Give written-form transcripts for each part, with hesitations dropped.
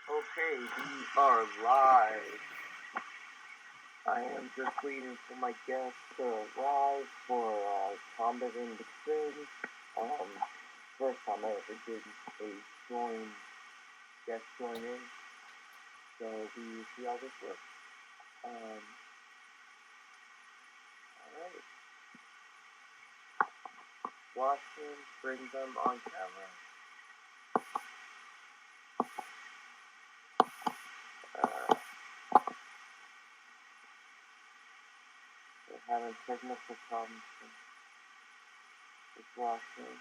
Okay, we are live. I am just waiting for my guest to arrive for Combat in the King. Um, First time I ever did a guest join in. So we see how this works. Alright. Watch him, bring them on camera. We're having technical problems with watching.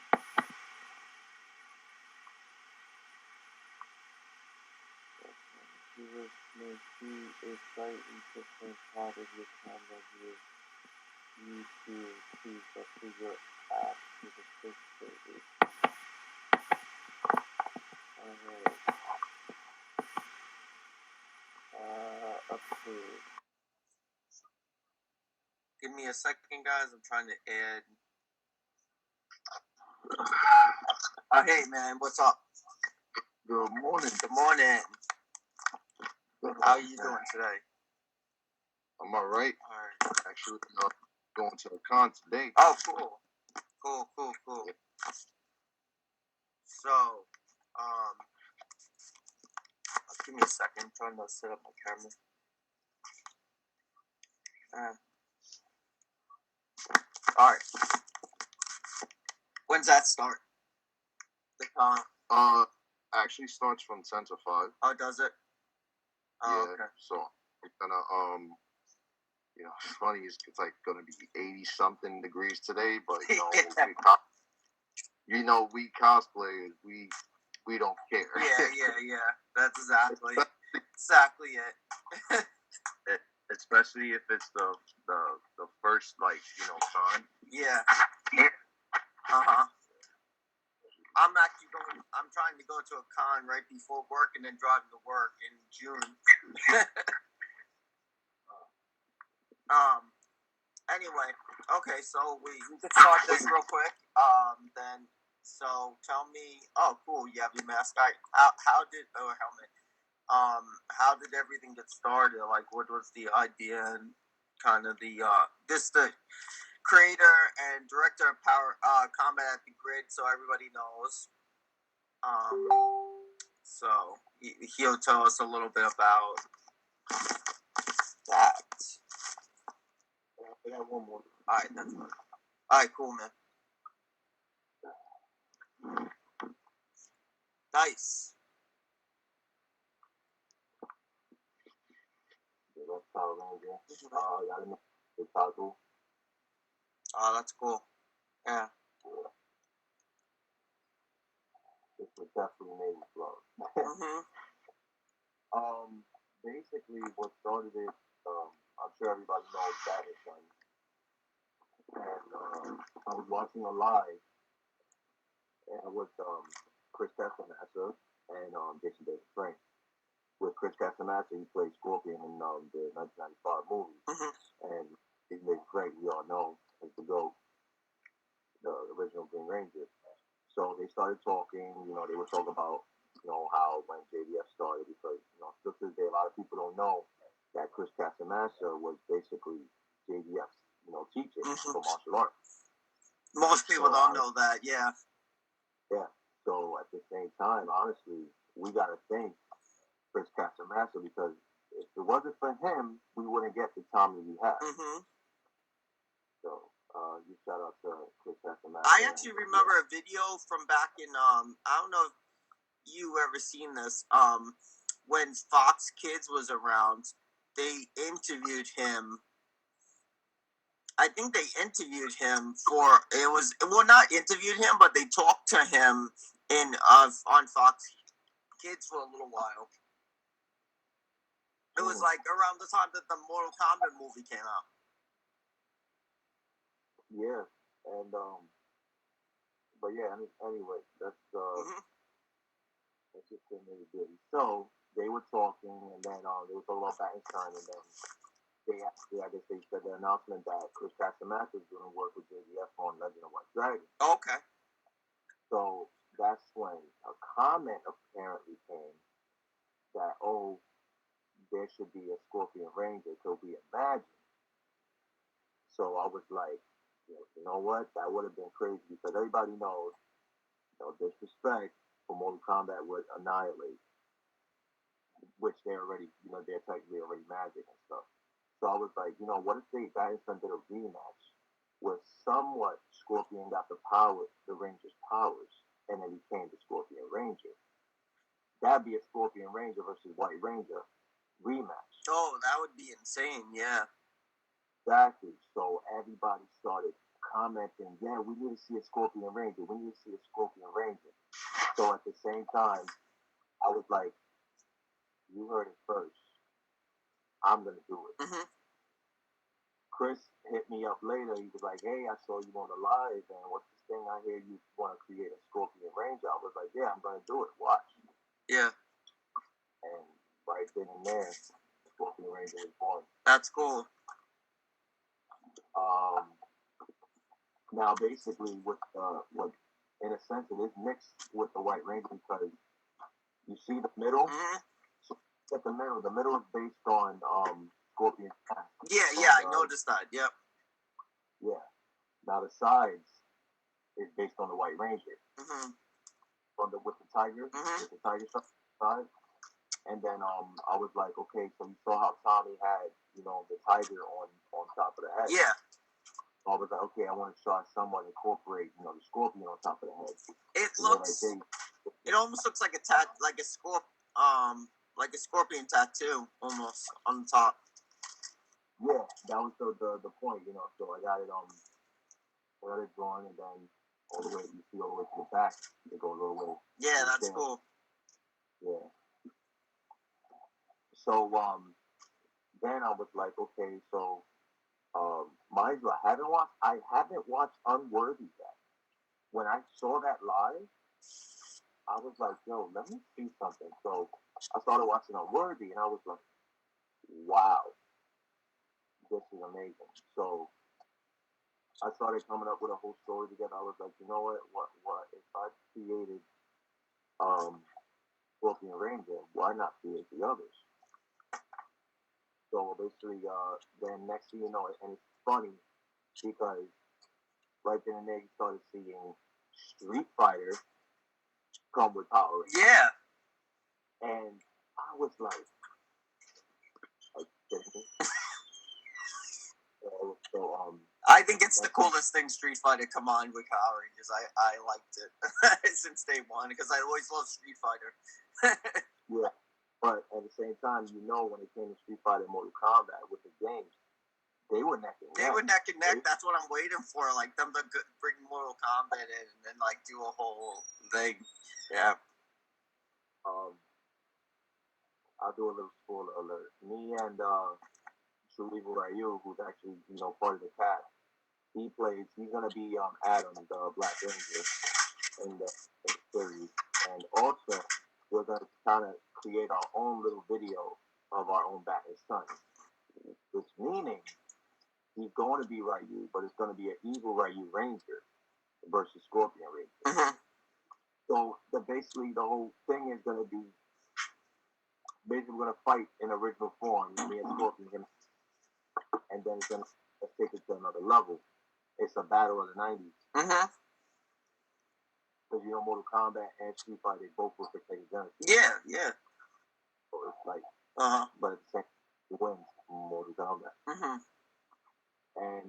Viewers may see a slightly different part of your camera view. You choose up to your app to the picture. Alright. Approved. Give me a second, guys. I'm trying to add. Hey, man. What's up? Good morning. Good morning. How are you doing today? I'm all right. All right. Actually, going to the con today. Oh, cool. Cool. So, give me a second. I'm trying to set up my camera. All right. When's that start? The con? Actually starts from 10 to 5. Oh, does it? Oh, yeah. Okay. So we're gonna it's funny. It's like gonna be 80-something degrees today, but we cosplayers, we don't care. Yeah. That's exactly it. Especially if it's the first con. Yeah. I'm trying to go to a con right before work and then driving to work in June. Anyway, okay, so we can start this real quick. Then, so tell me. Oh, cool. You have your mask. How did helmet? How did everything get started? Like, what was the idea and kind of the creator and director of Combat at the Grid, so everybody knows. So he'll tell us a little bit about that. I got one more. All right, that's fine. All right, cool, man. Nice. Oh, that's cool. Yeah. This was definitely made with love. Basically, what started it, I'm sure everybody knows that is done. And I was watching a live, and it was Chris Castellaneta and Jason David Frank. With Chris Castellaneta, he played Scorpion in the 1995 movie, and Jason David Frank, we all know, is the GOAT, the original Green Ranger. So they started talking. They were talking about how when JDF started, because still to this day, a lot of people don't know that Chris Castellaneta was basically JDF's teacher for martial arts. Most people don't know that, yeah. Yeah. So at the same time, honestly, we gotta thank Chris Castellaneta, because if it wasn't for him, we wouldn't get the Tommy we have. So you shout out to Chris Castellaneta. I actually remember a video from back in I don't know if you ever seen this. When Fox Kids was around, they interviewed him. I think they interviewed him not interviewed him, but they talked to him on Fox Kids for a little while. It was like around the time that the Mortal Kombat movie came out. Yeah, and but yeah, anyway, that's just been really good. So they were talking, and then they were talking about Battenstein, and then I guess they said the announcement that Chris Castellaneta is going to work with JDF on Legend of White Dragon. Okay. So that's when a comment apparently came that, oh, there should be a Scorpion Ranger to be imagined. So I was like, you know what? That would have been crazy because everybody knows, disrespect for Mortal Kombat would annihilate, which they're already, they're technically already magic and stuff. So I was like, what if they got into a rematch where somewhat Scorpion got the Ranger's powers, and then became the Scorpion Ranger? That'd be a Scorpion Ranger versus White Ranger rematch. Oh, that would be insane, yeah. Exactly. So everybody started commenting, yeah, we need to see a Scorpion Ranger. We need to see a Scorpion Ranger. So at the same time, I was like, you heard it first. I'm going to do it. Mm-hmm. Chris hit me up later. He was like, hey, I saw you on the live, and what's this thing I hear you want to create a Scorpion Ranger? I was like, yeah, I'm going to do it. Watch. Yeah. And right then and there, Scorpion Ranger was born. That's cool. Now, basically, what in a sense, it is mixed with the White Ranger because you see the middle. Mm-hmm. So at the middle is based on Scorpion. Yeah, I noticed that. Yep. Yeah. Now the sides is based on the White Ranger. Mm-hmm. With the tiger, mm-hmm. with the tiger side. And then I was like, okay, so you saw how Tommy had, the tiger on top of the head. Yeah. I was like, okay, I want to try somewhat incorporate, the scorpion on top of the head. It looks. It almost looks like like a scorpion tattoo, almost on the top. Yeah, that was the point, So I got it drawn, and then all the way to the back. It goes all the way. Yeah, that's cool. Yeah. So then I was like, okay, so. Mind you, I haven't watched Unworthy yet. When I saw that live, I was like, yo, let me see something. So I started watching Unworthy, and I was like, wow, this is amazing. So I started coming up with a whole story together. I was like, you know what if I created Scorpion Ranger, why not create the others? So basically, then next thing you know, and it's funny because right then and there you started seeing Street Fighter come with power. Yeah. And I was like I think it's the coolest thing Street Fighter come on with Power Rangers. I liked it since day one because I always loved Street Fighter. Yeah, but at the same time, when it came to Street Fighter and Mortal Kombat with the games, they were neck and neck. They were neck and neck. That's what I'm waiting for. Like them to bring Mortal Kombat in and then like do a whole thing. Yeah. I'll do a little spoiler alert. Me and True Evil Ryu, who's actually part of the cast, he's gonna be Adam, the Black Ranger, in the series, and also we're gonna kind of create our own little video of our own Batman son, which meaning he's going to be Ryu, but it's going to be an evil Ryu Ranger versus Scorpion Ranger. Mm-hmm. So basically the whole thing is going to be we're going to fight in original form, me and Scorpion, and then it's going to take it to another level. It's a battle of the 90s. Mm-hmm. Because Mortal Kombat and Street Fighter, they both were for Sega Genesis. Yeah. So it's like, Uh-huh. But at the same time, it wins Mortal Kombat. Mm-hmm. And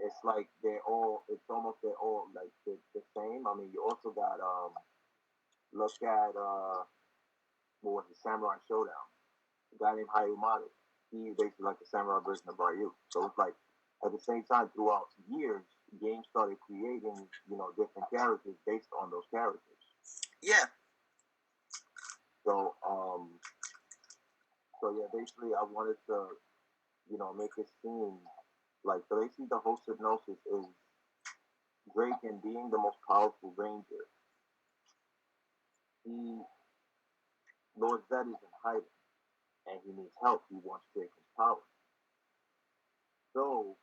it's like they're all like the same. I mean, you also got look at what was the Samurai Showdown? A guy named Hayumata. He's basically like the samurai version of Ryu. So it's like at the same time throughout years, games started creating different characters based on those characters. Yeah. So yeah, basically I wanted to make it seem like, so basically the whole hypnosis is Drake, and being the most powerful ranger, Lord Zed is in hiding, and he needs help. He wants Draken's power. So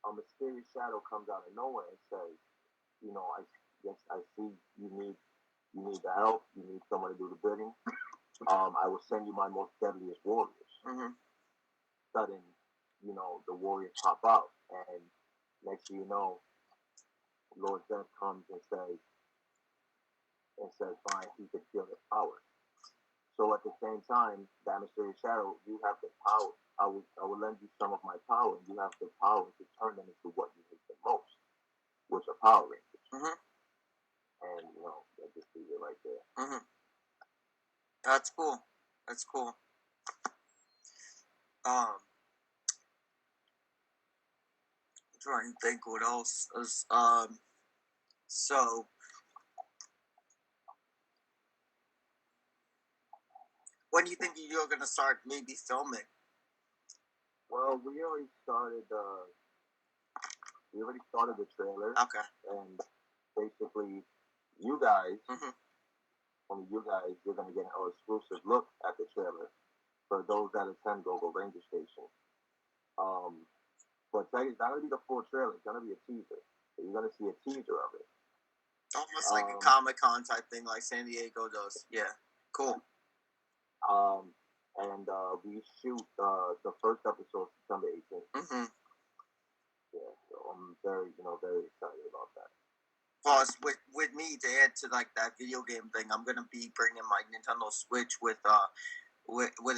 a mysterious shadow comes out of nowhere and says, I see you need the help. You need someone to do the bidding. I will send you my most deadliest warriors. Mm-hmm. Sudden, the warriors pop out, and next thing you know, Lord Death comes and says, fine, he could feel the power. So at the same time, that mysterious shadow, you have the power. I will lend you some of my power, and you have the power to turn them into what you hate the most, which are Power Rangers. Mm-hmm. And that just leaves it right there. Mm-hmm. That's cool. That's cool. I'm trying to think what else is so. When do you think you're gonna start maybe filming? Well, we already started the trailer. Okay. And basically, you guys, mm-hmm. only you guys, you're gonna get an exclusive look at the trailer for those that attend Go Ranger Station. But it's not gonna be the full trailer. It's gonna be a teaser. So you're gonna see a teaser of it. Almost like a Comic-Con type thing, like San Diego does. Yeah. Cool. And we shoot the first episode September 18th. Mm-hmm. Yeah, so I'm very excited about that. Plus, with me to add to like that video game thing, I'm gonna be bringing my Nintendo Switch with a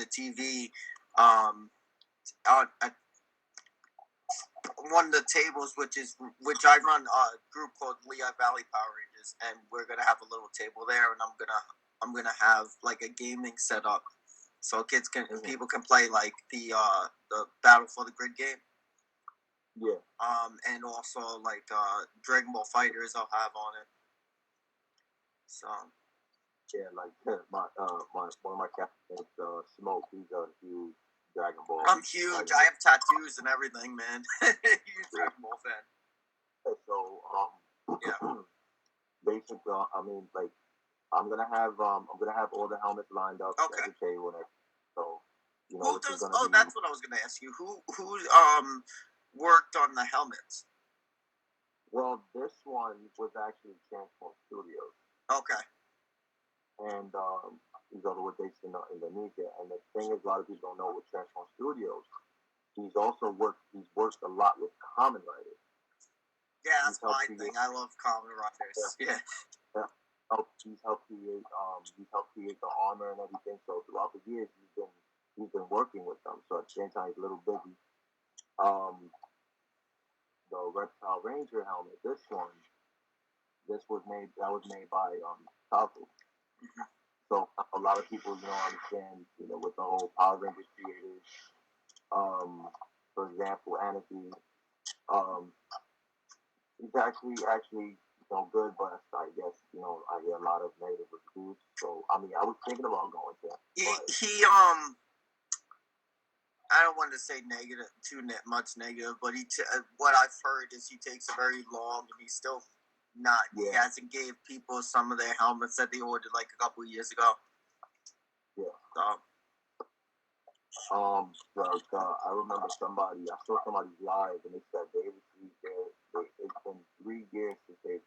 TV, at one of the tables, which I run a group called Lehigh Valley Power Rangers, and we're gonna have a little table there, and I'm gonna have like a gaming setup, so people can play like the Battle for the Grid game. Yeah. And also like Dragon Ball Fighters I'll have on it. So. Yeah, like one of my captains, Smoke. He's a huge Dragon Ball. I'm huge. I have tattoos and everything, man. Huge Dragon Ball fan. So yeah. Basically, I'm gonna have all the helmets lined up at the table and everything. So who does? That's what I was gonna ask you. Who worked on the helmets? Well, this one was actually Transform Studios. Okay. And he's over based in Indonesia. And the thing is, a lot of people don't know with Transform Studios, he's worked a lot with Kamen Riders. Yeah, that's my thing. I love Kamen Riders. Yeah. He's helped create the armor and everything. So throughout the years, he's been working with them. So at the same time, he's a little busy. The Reptile Ranger helmet, this was made by Taco. Mm-hmm. So a lot of people, understand, with the whole Power Rangers creators, for example, Anarchy, he's actually good, but I guess, I hear a lot of negative reviews. So, I was thinking about going to he I don't want to say much negative, but what I've heard is he takes a very long, and he's still not. Yeah. He hasn't gave people some of their helmets that they ordered like a couple of years ago. Yeah. So. I remember I saw somebody's live, and they said they received it's been 3 years since they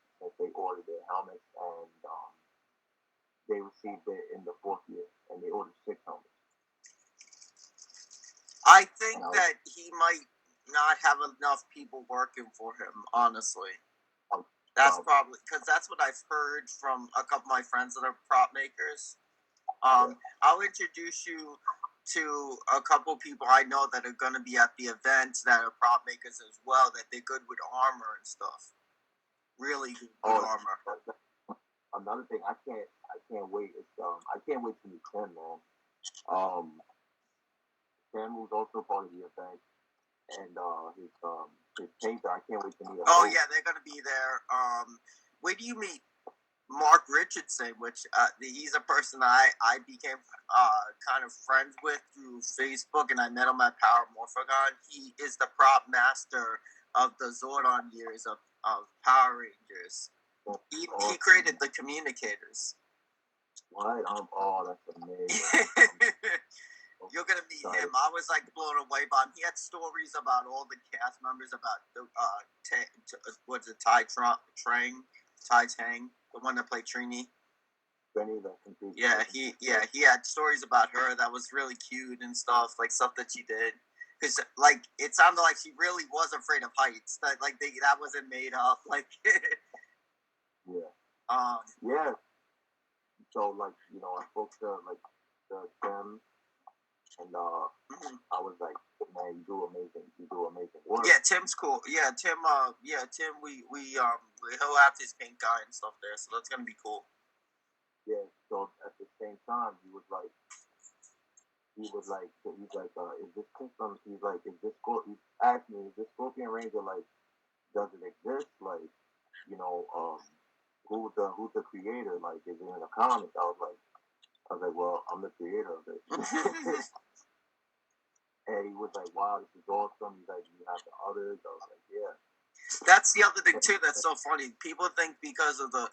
ordered their helmets, and they received it in the 4th year, and they ordered 6 helmets. I think that he might not have enough people working for him, honestly. That's probably because that's what I've heard from a couple of my friends that are prop makers. I'll introduce you to a couple of people I know that are going to be at the event that are prop makers as well, that they're good with armor and stuff. Really good armor. Another thing, I can't wait. I can't wait to meet Ken, man. Ken was also part of the event, and his painter. I can't wait to meet him. Oh yeah, they're gonna be there. Where do you meet Mark Richardson? Which he's a person I became kind of friends with through Facebook, and I met him at Power Morphagon. He is the prop master of the Zordon years of Power Rangers. He created the communicators. What? That's amazing. You're gonna meet him. I was like blown away by him. He had stories about all the cast members, about the what's it, Tai Tang, the one that played Trini. Benny that competes. Yeah, he had stories about her that was really cute and stuff, like stuff that she did. Because like it sounded like she really was afraid of heights. That like that wasn't made up. Like yeah. Yeah. So like I spoke to like Tim, and I was like, man, you do amazing work. Yeah, Tim's cool. Yeah, Tim. We he'll have his paint guy and stuff there, so that's gonna be cool. Yeah. So at the same time, he was like, is this custom? He's like, is this he asked me, is this Scorpion Ranger like, does it exist? Like, who's the creator? Like, is it in a comic? I was like, well, I'm the creator of it. And he was like, wow, this is awesome. He's like, you have the others. I was like, yeah. That's the other thing too. That's so funny. People think because of the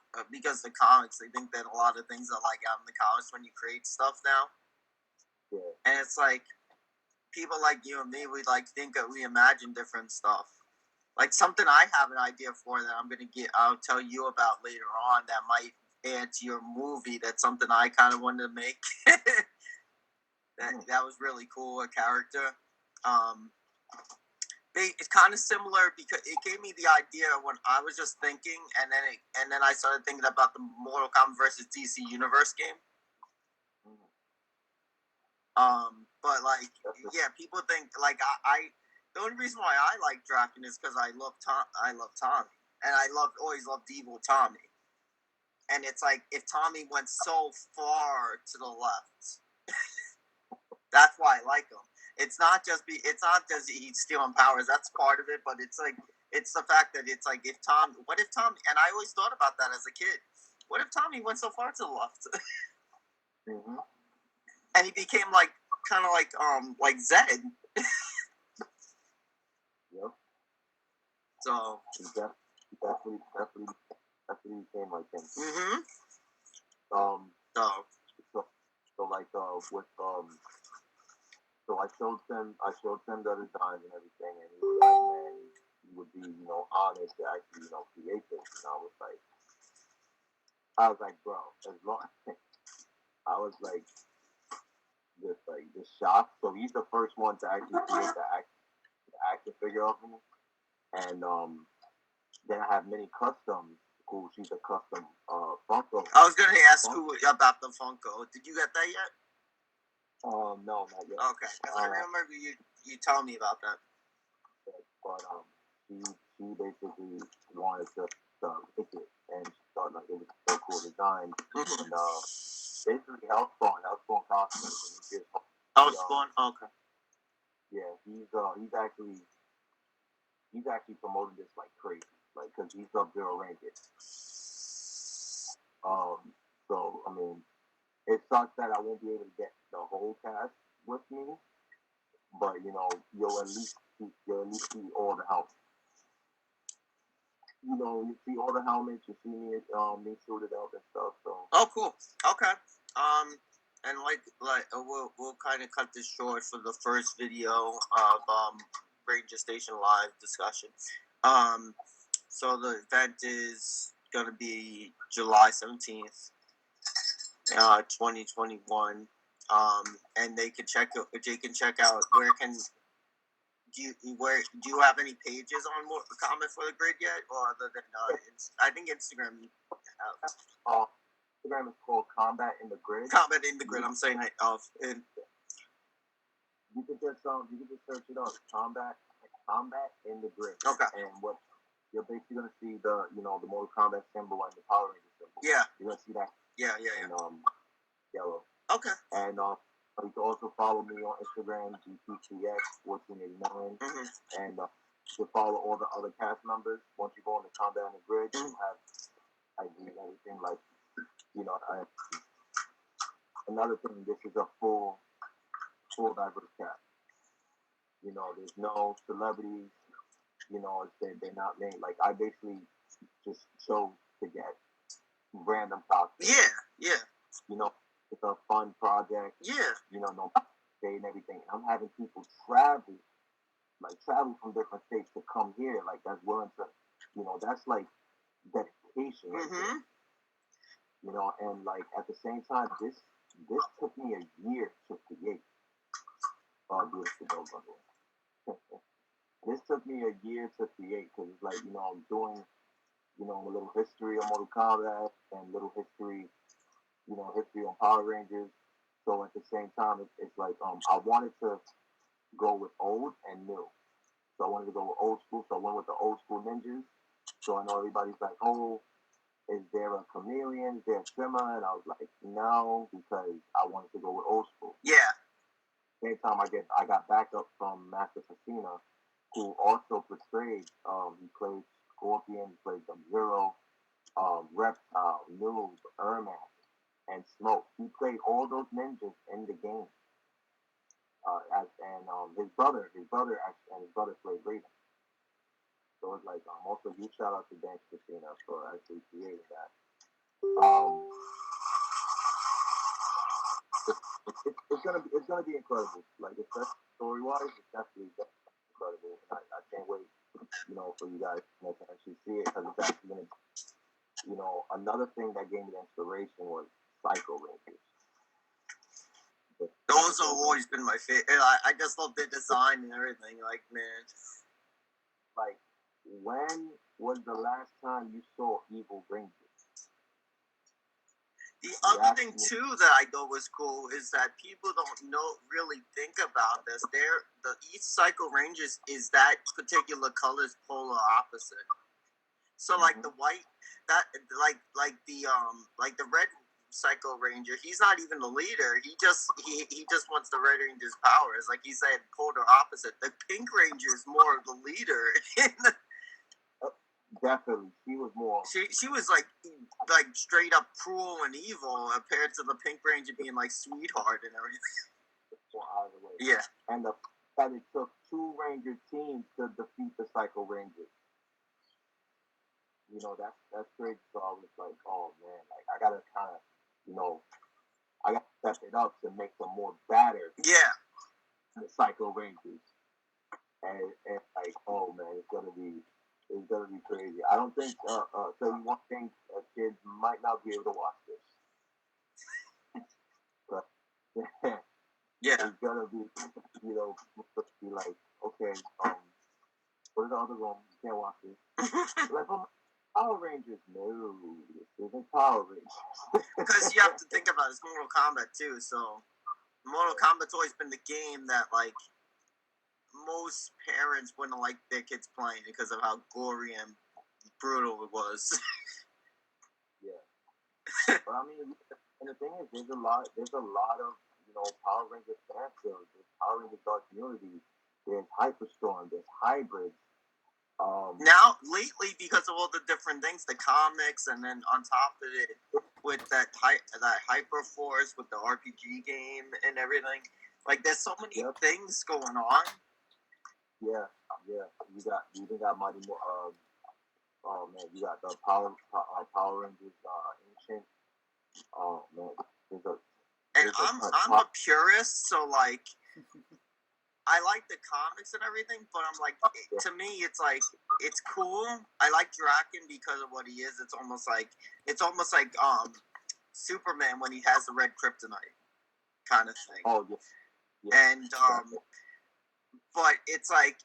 comics, they think that a lot of things are like out in the comics when you create stuff now. Yeah. And it's like people like you and me, we like think that we imagine different stuff. Like something I have an idea for that I'll tell you about later on that might add to your movie. That's something I kind of wanted to make. That was really cool. A character. It's kind of similar because it gave me the idea when I was just thinking, and then I started thinking about the Mortal Kombat versus DC Universe game. But like, yeah, people think like I the only reason why I like drafting is because I love Tommy, and I always loved evil Tommy, and it's like if Tommy went so far to the left, that's why I like him. It's not just he's stealing powers. That's part of it, but it's like it's the fact that it's like what if Tommy? And I always thought about that as a kid. What if Tommy went so far to the left? Mm-hmm. And he became like kind of like Zed. Yep. So he definitely became like him. Mm-hmm. So like with so I showed him the design and everything, and he was like, man, he would be honored to actually create this. And I was like, bro, as long I was like just shocked. So he's the first one to actually create the action figure of him, and then I have many customs. Who she's a custom Funko. I was gonna ask you about the Funko. Did you get that yet? No, not yet. Okay, because I remember you telling me about that. But she basically wanted to pick it, and she thought like it was so cool design, and basically Hellspawn costumes. Hellspawn, okay. Yeah, he's actually promoting this like crazy, like because he's Sub-Zero Ranger. So I mean, it sucks that I won't be able to get the whole cast with me, but you'll at least see all the helmets. You see all the helmets. You see me suited up and stuff. So. Oh, cool. Okay. And we'll kind of cut this short for the first video of Ranger Station Live discussion. So the event is gonna be July 17th. 2021, and they can check out. Do you have any pages on Comment for the Grid yet, or other than I think Instagram? Instagram is called Combat in the Grid. Combat in the Grid. I'm saying it off. You can just search it up. Combat in the Grid. Okay. And what you're basically gonna see the Mortal Kombat symbol and the Power Ranger symbol. Yeah. You're gonna see that. Yeah. And yellow. Okay. And you can also follow me on Instagram, GPTX1489, and you follow all the other cast members. Once you go on the Combat on the Grid, you have ID and everything. Like, another thing, this is a full diverse cast. There's no celebrities. They're not named. Like, I basically just chose to get random costumes. Yeah. It's a fun project. Yeah. No pay and everything. And I'm having people travel from different states to come here. Like, that's willing to, that's like dedication. Mm-hmm. You know, and like at the same time, this took me a year to create. Beautiful dog, by the way. This took me a year to create because it's like, you know, I'm doing, you know, a little history on Mortal Kombat and little history, you know, history on Power Rangers. So at the same time, it's like I wanted to go with old and new. So I wanted to go with old school. So I went with the old school ninjas. So I know everybody's like, oh, is there a chameleon? Is there a trimmer? And I was like, no, because I wanted to go with old school. Yeah. Same time I got backup from Master Facina, who also portrayed, he played Scorpion, he played Sub-Zero, Reptile, Noob, Ermac, and Smoke. He played all those ninjas in the game. His brother played Raiden. So it's like, also huge shout out to Dan Christina for actually creating that. It's gonna be incredible. Like, especially story wise, it's definitely incredible. I can't wait, you know, for you guys to actually see it, because it's actually gonna, you know, another thing that gave me the inspiration was Psycho Rangers. Those have always been my favorite. I just love the design and everything. Like, man. Like, when was the last time you saw Evil Rangers? The other thing too that I thought was cool is that people don't really think about this. Each Psycho Rangers is that particular color's polar opposite. So like the white, that like the red Psycho Ranger, he's not even the leader. He just wants the Red Ranger's powers. Like he said, polar opposite. The Pink Ranger is more of the leader. Definitely, she was more. She was like straight up cruel and evil, compared to the Pink Ranger being like sweetheart and everything. Yeah, and the fact it took 2 Ranger teams to defeat the Psycho Rangers. You know, that's crazy. So I was like, oh man, like I gotta kind of, you know, I gotta step it up to make them more badder. Yeah, the Psycho Rangers, and like, oh man, it's gonna be crazy. I don't think so. You want to think kids might not be able to watch this, but yeah, it's gonna be, you know, be like, okay, what are the other ones? You can't watch this. Like, Power Rangers, no, this isn't Power Rangers. Because you have to think about it, it's Mortal Kombat too. So Mortal Kombat's always been the game that like most parents wouldn't like their kids playing because of how gory and brutal it was. Yeah. But I mean, and the thing is, there's a lot of, you know, Power Rangers fans. There's Power Rangers Dark Unity. There's Hyperstorm. There's Hybrids. Now, lately, because of all the different things, the comics, and then on top of it, with that Hyperforce, with the RPG game and everything, like there's so many things going on. Yeah. You even got Mighty oh man, you got the Power Rangers Ancient. Oh man, I'm a purist, so like I like the comics and everything, but I'm like, to me, it's like, it's cool. I like Draken because of what he is. It's almost like Superman when he has the red kryptonite kind of thing. Oh yeah. And but it's like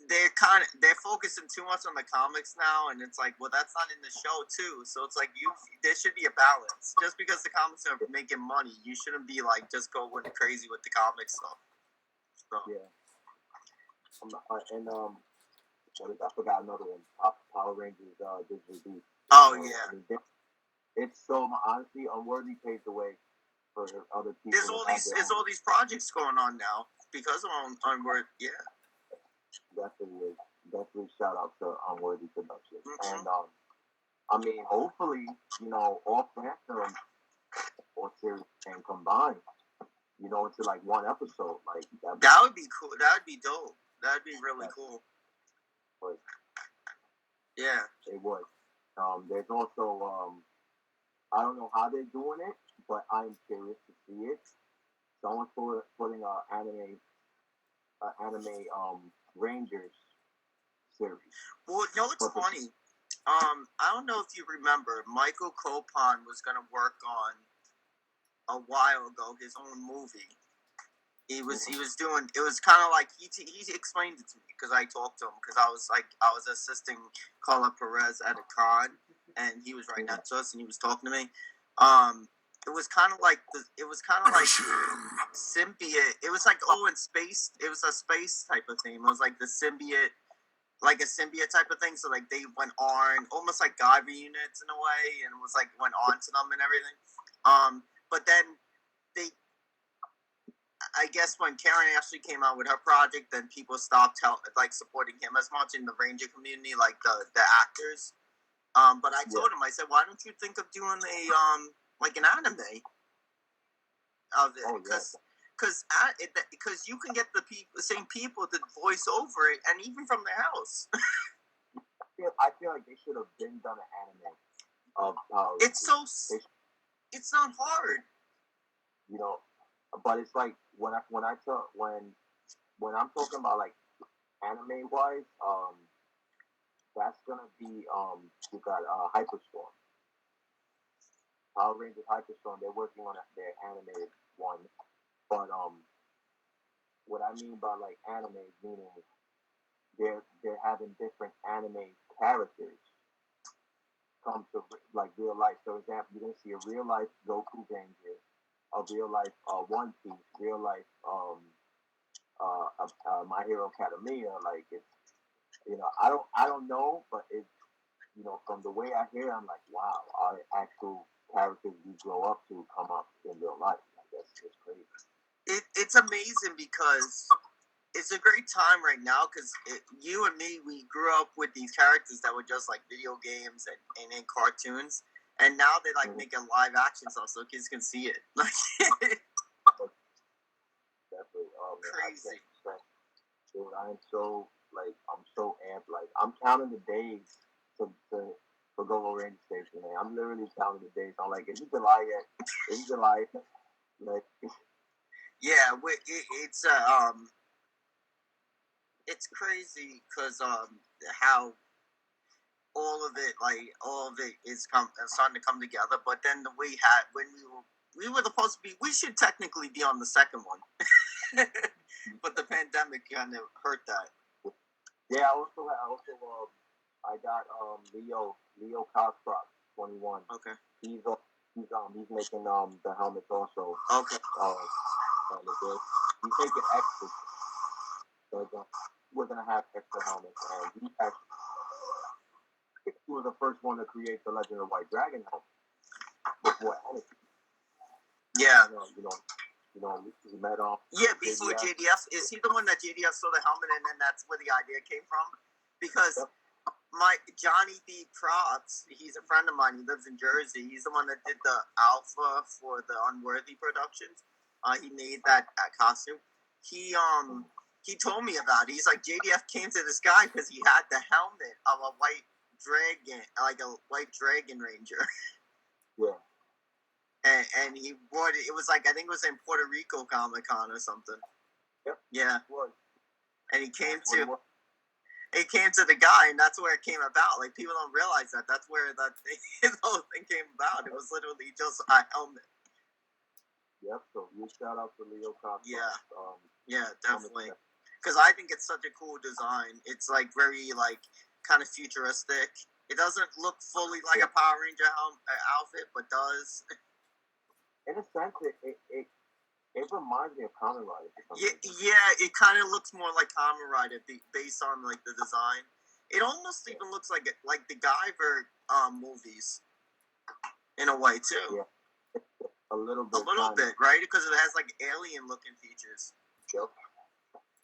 they're focusing too much on the comics now, and it's like, well, that's not in the show too. So it's like there should be a balance. Just because the comics are making money, you shouldn't be like just going crazy with the comic stuff. So. Yeah. And I forgot another one. Power Rangers Digital Beast. Oh yeah. I mean, it's so honestly Unworthy paved the way for other people. There's all these projects going on now because of Unworthy. Yeah. Definitely shout out to Unworthy Productions. Mm-hmm. And I mean, hopefully, you know, all fandom or series can combine, you know, into like one episode. Like that would be cool. That would be dope. That would be really cool. But, yeah, it would. There's also I don't know how they're doing it, but I'm curious to see it. Someone's putting anime Rangers series. Well, you know what's funny? I don't know if you remember, Michael Copon was gonna work on a while ago his own movie. He was doing. It was kind of like he explained it to me because I talked to him because I was assisting Carla Perez at a con and he was right next to us and he was talking to me. It was kind of like symbiote. It was like in space. It was a space type of thing. It was like the symbiote, like a symbiote type of thing. So like they went on almost like Guyver units in a way, and it was like went on to them and everything. But then I guess when Karen Ashley came out with her project, then people stopped supporting him as much in the Ranger community, like the actors. But I told him, I said, why don't you think of doing like an anime of it? Because you can get the same people to voice over it, and even from their house. I feel like they should have been done an anime of it's not hard. You know, but it's like when I'm talking about like anime wise, that's gonna be you got Hyperstorm, Power Rangers Hyperstorm. They're working on their animated one, but what I mean by like anime meaning they're having different anime characters come to like real life. For example, you're gonna see a real life Goku Ranger, a real life One Piece, real life My Hero Academia. Like it's I don't know, but it's from the way I hear, I'm like, wow, our actual characters we grow up to come up in real life. I guess it's crazy. It's amazing because it's a great time right now because you and me, we grew up with these characters that were just like video games and in cartoons, and now they like making live action stuff so kids can see it. Definitely, crazy. Dude, I'm so amped. Like I'm counting the days to go over Ranger Station. Man. I'm literally counting the days. I'm like, is it July yet? Is it July? Like, yeah, it's crazy because how all of it is starting to come together. But then we were supposed to be. We should technically be on the second one, but the pandemic kind of hurt that. Yeah, I got Leo Coscroft 21. Okay. He's making the helmets also. Okay. He's making extras. So we're gonna have extra helmets, and he was the first one to create the Legend of White Dragon helmet before anything. Yeah. He met off. Yeah, before JDF. Is he the one that JDF saw the helmet and then that's where the idea came from? Because my Johnny D. Props, he's a friend of mine. He lives in Jersey. He's the one that did the alpha for the Unworthy Productions. He made that costume. He told me about it. He's like, JDF came to this guy because he had the helmet of a white dragon, like a white dragon ranger. Yeah. And he bought it. It was like, I think it was in Puerto Rico Comic Con or something. Yep. Yeah. And he came to the guy, and that's where it came about. Like, people don't realize that. That's where the whole thing came about. It was literally just a helmet. Yep. So you shout out to Leo Cox. Yeah. Yeah, definitely. Because I think it's such a cool design. It's like very like kind of futuristic. It doesn't look fully like a Power Ranger outfit, but does. In a sense, it reminds me of Kamen Rider. Yeah, it kind of looks more like Kamen Rider based on like the design. It almost even looks like the Guyver movies in a way too. Yeah, a little bit, right? Because it has like alien looking features. Yep.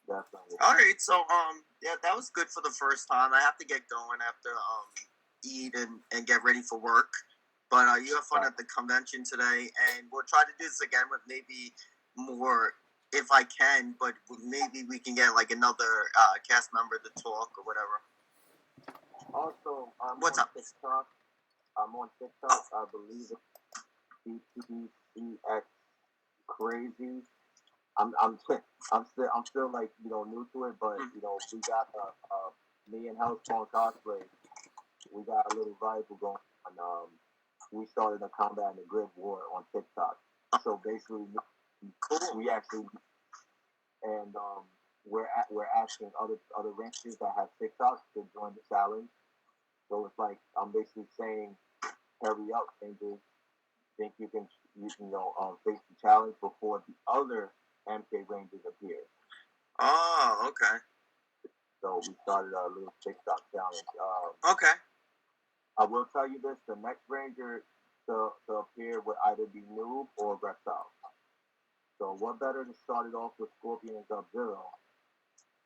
Definitely. All right, so yeah, that was good for the first time. I have to get going after eat and get ready for work. But you have fun at the convention today, and we'll try to do this again with maybe more if I can. But maybe we can get like another cast member to talk or whatever. Also, what's up? TikTok. I'm on TikTok. I believe it's BTCX Crazy. I'm still like new to it, but we got me and House on cosplay. we got a little rival going on. We started a combat in the grid war on TikTok. So basically, we actually and we're asking other rangers that have TikToks to join the challenge. So it's like I'm basically saying, hurry up, rangers. Think you can face the challenge before the other MK rangers appear. Oh, okay. So we started a little TikTok challenge. Okay. I will tell you this: the next ranger to appear would either be Noob or Reptile. So what better to start it off with Scorpion and Sub-Zero?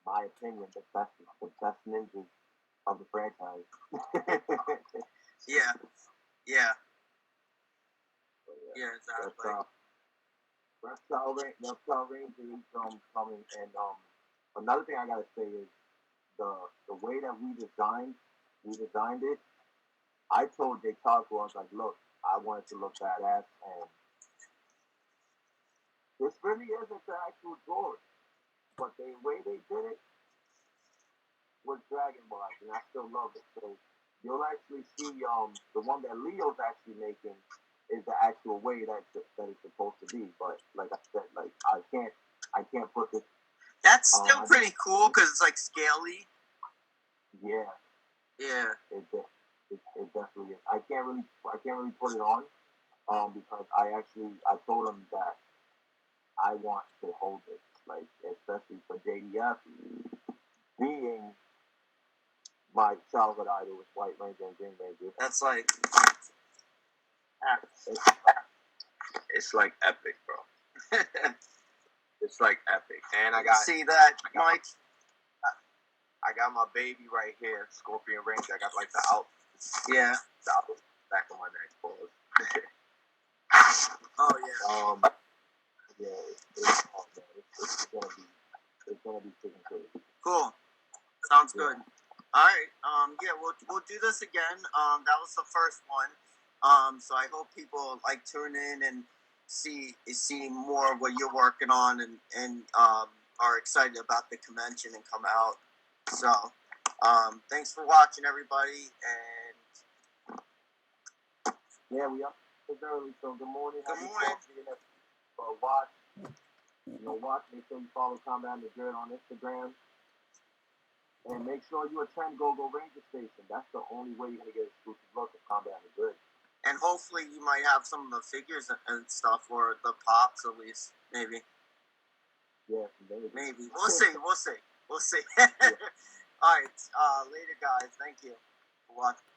My opinion, the best ninjas of the franchise. Yeah. Yeah, exactly. Reptile Ranger is coming, and another thing I gotta say is the way that we designed it. I told Jay Taco, I was like, look, I want it to look badass, and this really isn't the actual drawing, but the way they did it was Dragon Ball, and I still love it. So you'll actually see the one that Leo's actually making is the actual way that it's supposed to be. But like I said, like I can't put this. That's still pretty cool because it's like scaly. Yeah. It definitely is. I can't really put it on because I told him that I want to hold it, like especially for JDF being my childhood idol with White Ranger and Green Ranger. That's like it's like epic, bro. It's like epic. And I got see that, Mike. I got my baby right here, Scorpion Ranger. I got like the out. Yeah. The out back on my neck, pause. Oh yeah. It's gonna be freaking crazy. Cool. Sounds good. All right. We'll do this again. That was the first one. So I hope people like tune in and see more of what you're working on and are excited about the convention and come out. So thanks for watching, everybody, and yeah, we up early. So good morning. Good morning. Watch. Make sure you follow Combat the Grid on Instagram. And make sure you attend Go Ranger Station. That's the only way you're going to get exclusive look at Combat the Grid. And hopefully you might have some of the figures and stuff, or the pops at least, maybe. Yeah, maybe. We'll see. Yeah. All right. Later, guys. Thank you for watching.